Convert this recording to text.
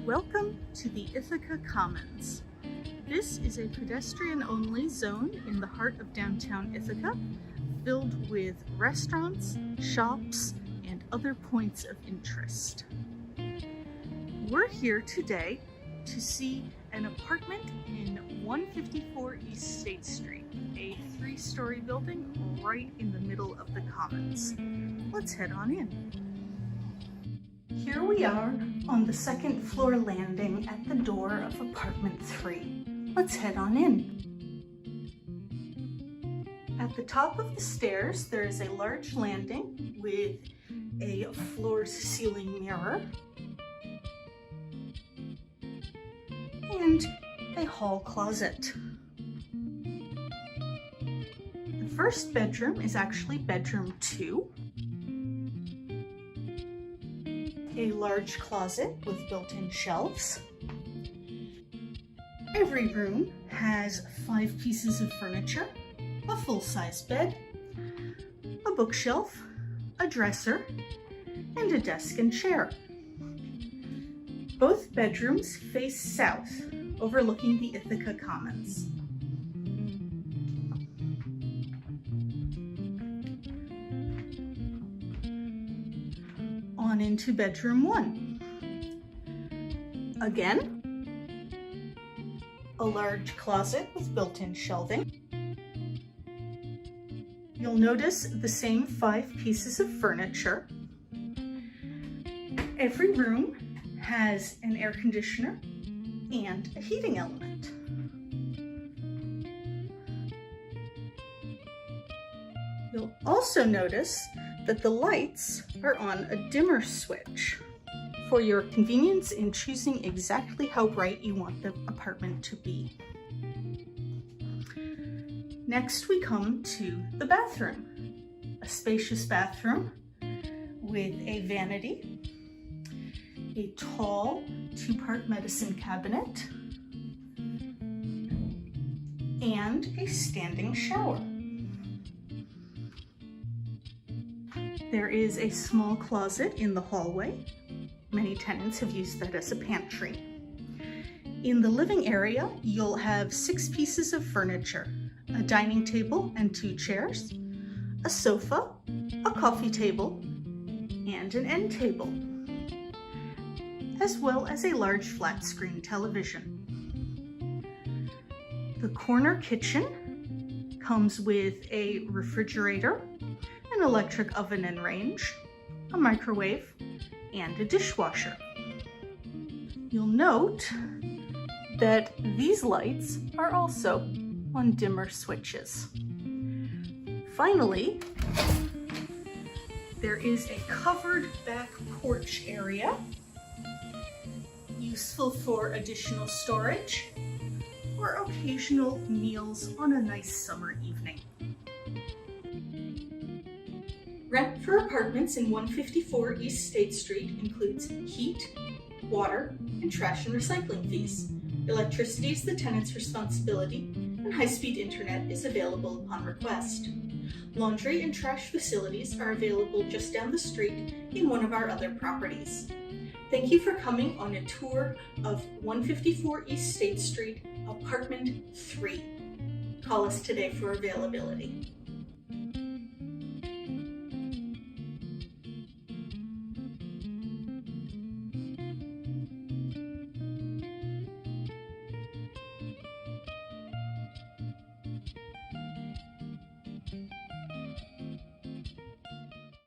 Welcome to the Ithaca Commons. This is a pedestrian-only zone in the heart of downtown Ithaca, filled with restaurants, shops, and other points of interest. We're here today to see an apartment in 154 East State Street, a 3-story building right in the middle of the Commons. Let's head on in. Here we are on the second floor landing at the door of apartment 3. Let's head on in. At the top of the stairs, there is a large landing with a floor-to-ceiling mirror and a hall closet. The first bedroom is actually bedroom 2. A large closet with built-in shelves. Every room has 5 pieces of furniture, a full-size bed, a bookshelf, a dresser, and a desk and chair. Both bedrooms face south, overlooking the Ithaca Commons. On into bedroom 1. Again, a large closet with built-in shelving. You'll notice the same 5 pieces of furniture. Every room has an air conditioner and a heating element. You'll also notice that the lights are on a dimmer switch for your convenience in choosing exactly how bright you want the apartment to be. Next, we come to the bathroom. A spacious bathroom with a vanity, a tall 2-part medicine cabinet, and a standing shower. There is a small closet in the hallway. Many tenants have used that as a pantry. In the living area, you'll have 6 pieces of furniture, a dining table and 2 chairs, a sofa, a coffee table, and an end table, as well as a large flat-screen television. The corner kitchen comes with a refrigerator, an electric oven and range, a microwave, and a dishwasher. You'll note that these lights are also on dimmer switches. Finally, there is a covered back porch area, useful for additional storage or occasional meals on a nice summer evening. Rent for apartments in 154 East State Street includes heat, water, and trash and recycling fees. Electricity is the tenant's responsibility, and high-speed internet is available upon request. Laundry and trash facilities are available just down the street in one of our other properties. Thank you for coming on a tour of 154 East State Street, Apartment 3. Call us today for availability.